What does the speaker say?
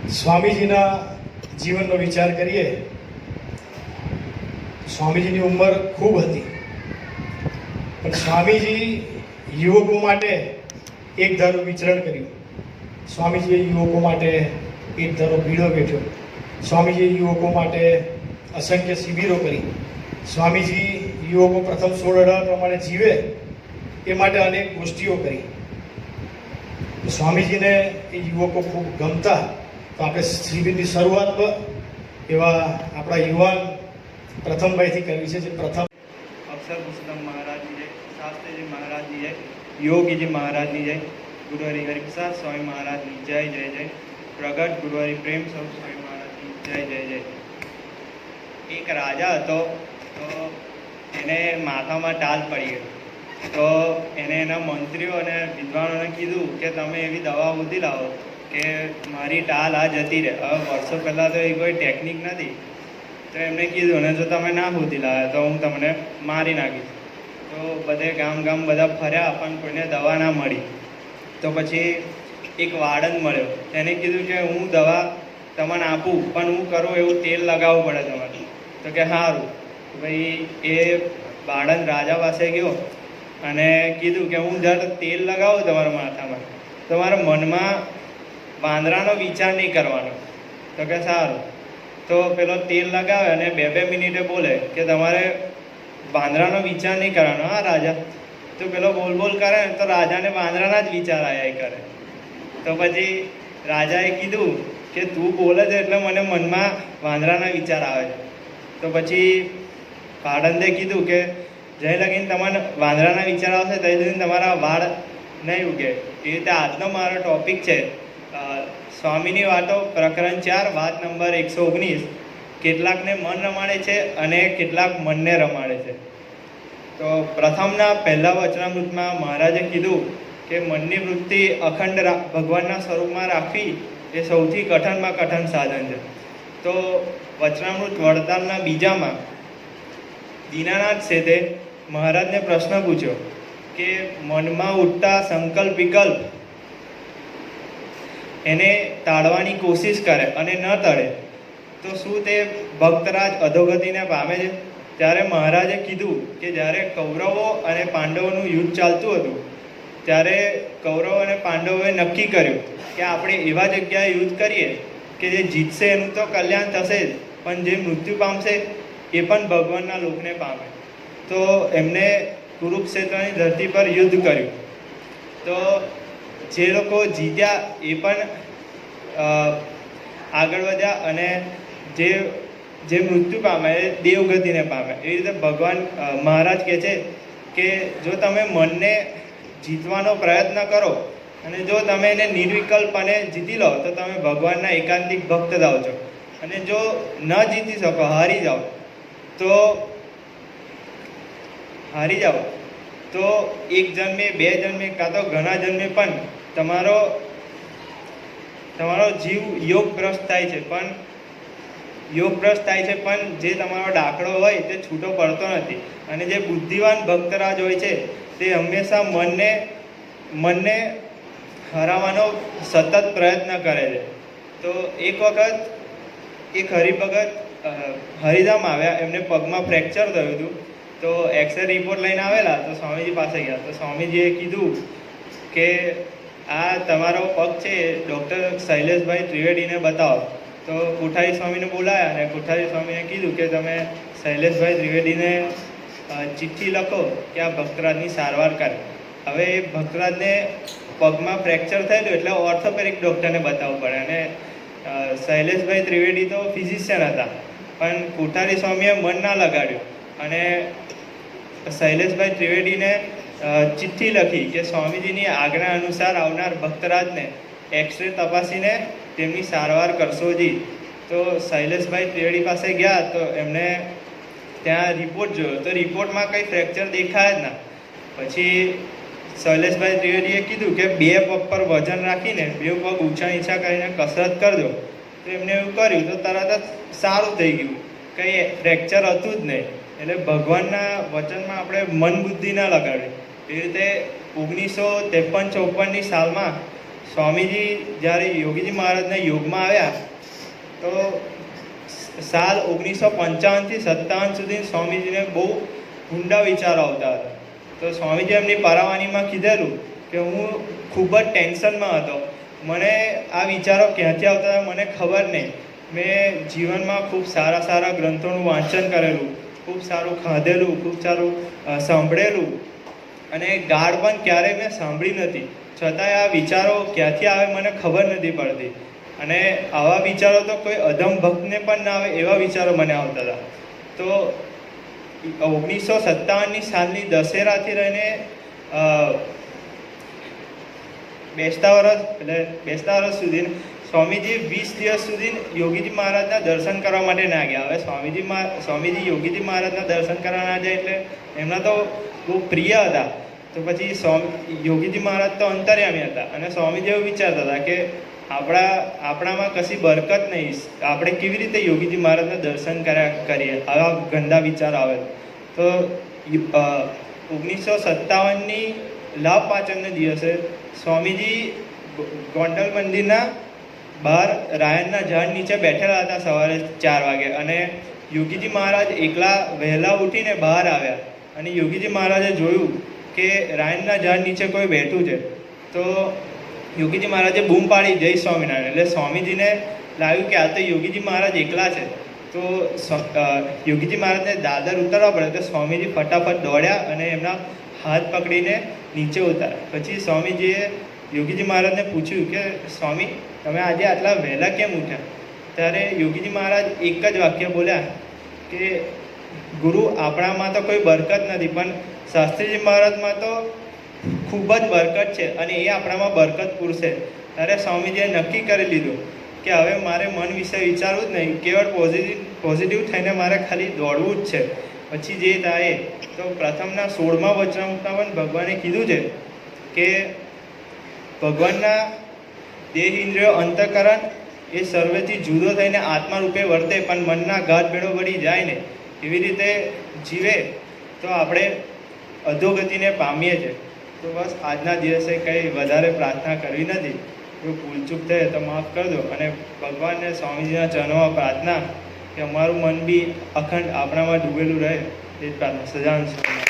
સ્વામીજીના જીવનનો વિચાર કરીએ. સ્વામીજીની ઉંમર ખૂબ હતી, પણ સ્વામીજી યુવકો માટે એક ધારું વિચરણ કર્યું. સ્વામીજીએ યુવકો માટે એક ધારો બીડો બેઠ્યો. સ્વામીજીએ યુવકો માટે અસંખ્ય શિબિરો કરી. સ્વામીજી યુવકો પ્રથમ 16 પ્રમાણે જીવે એ માટે અનેક ગોષ્ઠીઓ કરી. સ્વામીજીને એ યુવકો ખૂબ ગમતા. તો આપણે શિબિરની શરૂઆત એવા આપણા યુવાન પ્રથમભાઈથી કરવી છે. જે પ્રથમ અક્ષર પુસ્તક મહારાજની જય, શાસ્ત્રીજી મહારાજની જય, યોગીજી મહારાજની જય, ગુરુહરિ હરિપ્રસાદ સ્વામી મહારાજની જય જય જય, પ્રગટ ગુરુહરિ પ્રેમ સ્વરૂપ સ્વામી મહારાજની જય જય જય. એક રાજા હતો, તો એને માથામાં ટાલ પડી ગયો. તો એને એના મંત્રીઓ અને વિદ્વાનોને કીધું કે તમે એવી દવા શોધી લાવો કે મારી ટાલ આ જતી રહે. હવે વર્ષો પહેલાં તો એ કોઈ ટેકનિક નથી, તો એમને કીધું ને જો તમે ના શોધી લાવ્યા તો હું તમને મારી નાખીશ. તો બધે ગામ બધા ફર્યા, પણ કોઈને દવા ના મળી. તો પછી એક વાડન મળ્યો, એને કીધું કે હું દવા તમને આપું, પણ હું કરું એવું તેલ લગાવવું પડે તમારે. તો કે સારું. ભાઈ એ વાડન રાજા પાસે ગયો અને કીધું કે હું જ્યારે તેલ લગાવું તમારા માથામાં, તમારા મનમાં વાંદરાનો વિચાર નહીં કરવાનો. તો કે સારું. તો પેલો તેલ લગાવે અને 2-2 મિનિટે બોલે કે તમારે વાંદરાનો વિચાર નહીં કરવાનો. હા રાજા. તો પેલો બોલ કરે ને તો રાજાને વાંદરાના જ વિચાર આવ્યા કરે. તો પછી રાજાએ કીધું કે તું બોલે છે એટલે મને મનમાં વાંદરાના વિચાર આવે છે. તો પછી પાડંદે કીધું કે જય લગીને તમને વાંદરાના વિચાર આવશે ત્યાં સુધી તમારા વાળ નહીં ઉગે. એ રીતે આજનો મારો ટોપિક છે સ્વામીની વાતો, પ્રકરણ 4, વાત નંબર 119. કેટલાકને મન રમાડે છે અને કેટલાક મનને રમાડે છે. તો પ્રથમના પહેલા વચનામૃતમાં મહારાજે કીધું કે મનની વૃત્તિ અખંડ ભગવાનના સ્વરૂપમાં રાખવી એ સૌથી કઠણમાં કઠણ સાધન છે. તો વચનામૃત વડતાલના બીજામાં દીનાનાથ શેઠે મહારાજને પ્રશ્ન પૂછ્યો કે મનમાં ઉઠતા સંકલ્પ વિકલ્પ એને ટાળવાની કોશિશ કરે અને ન ટળે તો શું તે ભક્તરાજ અધોગતિને પામે છે? ત્યારે મહારાજે કીધું કે જ્યારે કૌરવો અને પાંડવોનું યુદ્ધ ચાલતું હતું ત્યારે કૌરવો અને પાંડવોએ નક્કી કર્યું કે આપણે એવા જગ્યાએ યુદ્ધ કરીએ કે જે જીતશે એનું તો કલ્યાણ થશે જ, પણ જે મૃત્યુ પામશે એ પણ ભગવાનના લોકને પામે. તો એમને કુરુક્ષેત્રની ધરતી પર યુદ્ધ કર્યું. તો જે લોકો જીત્યા એ પણ આગળ વધ્યા અને જે મૃત્યુ પામે એ દેવગતિને પામે. એવી રીતે ભગવાન મહારાજ કહે છે કે જો તમે મનને જીતવાનો પ્રયત્ન કરો અને જો તમે એને નિર્વિકલ્પને જીતી લો તો તમે ભગવાનના એકાંતિક ભક્ત થાવ છો. અને જો ન જીતી શકો, હારી જાઓ તો 1 જન્મે 2 જન્મે કાં તો ઘણા જન્મે પણ તમારો જીવ યોગભ્રષ્ટ થાય છે. પણ જે તમારો ડાકડો હોય તે છૂટો પડતો નથી. અને જે બુદ્ધિવાન ભક્તરાજ હોય છે તે હંમેશા મનને હરાવવાનો સતત પ્રયત્ન કરે છે. તો એક વખત એક હરિભગત હરિધામ આવ્યા, એમને પગમાં ફ્રેક્ચર થયું હતું. તો એક્સરે રિપોર્ટ લઈને આવેલા, તો સ્વામીજી પાસે ગયા. તો સ્વામીજીએ કીધું કે આ તમારો પગ છે ડૉક્ટર શૈલેષભાઈ ત્રિવેદીને બતાવો. તો કોઠારી સ્વામીને બોલાયા અને કોઠારી સ્વામીને કીધું કે તમે શૈલેષભાઈ ત્રિવેદીને ચિઠ્ઠી લખો કે આ ભક્તરાજની સારવાર કરે. હવે એ ભક્તરાજને પગમાં ફ્રેક્ચર થયેલું એટલે ઓર્થોપેડિક ડૉક્ટરને બતાવવું પડે. અને શૈલેષભાઈ ત્રિવેદી તો ફિઝિશિયન હતા, પણ કોઠારી સ્વામીએ મન ના લગાડ્યું અને શૈલેષભાઈ ત્રિવેદીને ચિઠ્ઠી લખી કે સ્વામીજીની આજ્ઞા અનુસાર આવનાર ભક્તરાજને એક્સરે તપાસીને તેમની સારવાર કરશો જી. તો શૈલેષભાઈ ત્રિવેદી પાસે ગયા તો એમને ત્યાં રિપોર્ટ જોયો, તો રિપોર્ટમાં કંઈ ફ્રેક્ચર દેખાય જ ના. પછી શૈલેષભાઈ ત્રિવેદીએ કીધું કે 2 પગ પર વજન રાખીને 2 પગ ઊંચા નીચા કરીને કસરત કરજો. તો એમને એવું કર્યું તો તરત જ સારું થઈ ગયું, કંઈ ફ્રેક્ચર હતું જ નહીં. એટલે ભગવાનના વચનમાં આપણે મન બુદ્ધિ ના લગાડવી. એ રીતે 1953-54ની સાલમાં સ્વામીજી જ્યારે યોગીજી મહારાજના યોગમાં આવ્યા તો સાલ 1955 થી 57 સુધી સ્વામીજીને બહુ ઊંડા વિચારો આવતા હતા. તો સ્વામીજી એમની પરાવાનીમાં કીધેલું કે હું ખૂબ જ ટેન્શનમાં હતો. મને આ વિચારો ક્યાંથી આવતા હતા મને ખબર નહીં. મેં જીવનમાં ખૂબ સારા સારા ગ્રંથોનું વાંચન કરેલું, ખૂબ સારું ખાધેલું, ખૂબ સારું સાંભળેલું, અને ગાળ પણ ક્યારેય મેં સાંભળી નથી. છતાંય આ વિચારો ક્યાંથી આવે મને ખબર નથી પડતી. અને આવા વિચારો તો કોઈ અધમ ભક્તને પણ ના આવે એવા વિચારો મને આવતા હતા. તો 1957ની સાલની દશેરાથી લઈને બેસતા વર્ષ સુધી સ્વામીજી 20 દિવસ સુધી યોગીજી મહારાજના દર્શન કરવા માટે ના ગયા. હવે સ્વામીજી યોગીજી મહારાજના દર્શન કરવા ના જાય એટલે એમના તો બહુ પ્રિય હતા. તો પછી યોગીજી મહારાજ તો અંતર્યામી હતા અને સ્વામીજી એવું વિચારતા હતા કે આપણામાં કશી બરકત નહીં, આપણે કેવી રીતે યોગીજી મહારાજના દર્શન કરીએ. આવા ગંદા વિચાર આવે. તો 1957ની લાભ પાંચમના દિવસે સ્વામીજી ગોંડલ મંદિરના બહાર રાયણના ઝાડ નીચે બેઠેલા હતા સવારે 4 વાગે, અને યોગીજી મહારાજ એકલા વહેલા ઉઠીને બહાર આવ્યા અને યોગીજી મહારાજે જોયું કે રાયણના ઝાડ નીચે કોઈ બેઠું છે. તો યોગીજી મહારાજે બૂમ પાડી જય સ્વામિનારાયણ. એટલે સ્વામીજીને લાગ્યું કે આ તો યોગીજી મહારાજ એકલા છે. તો યોગીજી મહારાજને દાદર ઉતારવા પડે. તો સ્વામીજી ફટાફટ દોડ્યા અને એમના હાથ પકડીને નીચે ઉતાર્યા. પછી સ્વામીજીએ યોગીજી મહારાજને પૂછ્યું કે સ્વામી તમે આજે આટલા વહેલા કેમ ઉઠ્યા? ત્યારે યોગીજી મહારાજ એક જ વાક્ય બોલ્યા કે ગુરુ આપણામાં તો કોઈ બરકત નથી, પણ શાસ્ત્રીજી મહારાજમાં તો ખૂબ જ બરકત છે અને એ આપણામાં બરકત પૂરશે. ત્યારે સ્વામીજીએ નક્કી કરી લીધું કે હવે મારે મન વિશે વિચારવું જ નહીં, કેવળ પોઝિટિવ થઈને મારે ખાલી દોડવું જ છે. પછી જે થાય તો પ્રથમના 16મા વચનામૃતમાં પણ ભગવાને કીધું છે કે ભગવાનના દેહ ઇન્દ્રિયો અંતઃકરણ એ સર્વેથી જુદો થઈને આત્મા રૂપે વર્તે, પણ મનના ગાઢ ભેળો વળી જાય ને એવી રીતે જીવે તો આપણે અધોગતિને પામીએ છીએ. તો બસ આજના દિવસે કંઈ વધારે પ્રાર્થના કરવી નથી. જો ભૂલચૂક થાય તો માફ કરજો, અને ભગવાનને સ્વામીજીના ચરણોમાં પ્રાર્થના કે અમારું મન બી અખંડ આપણામાં ડૂબેલું રહે એ પ્રાર્થના. સજાન સ્વામી.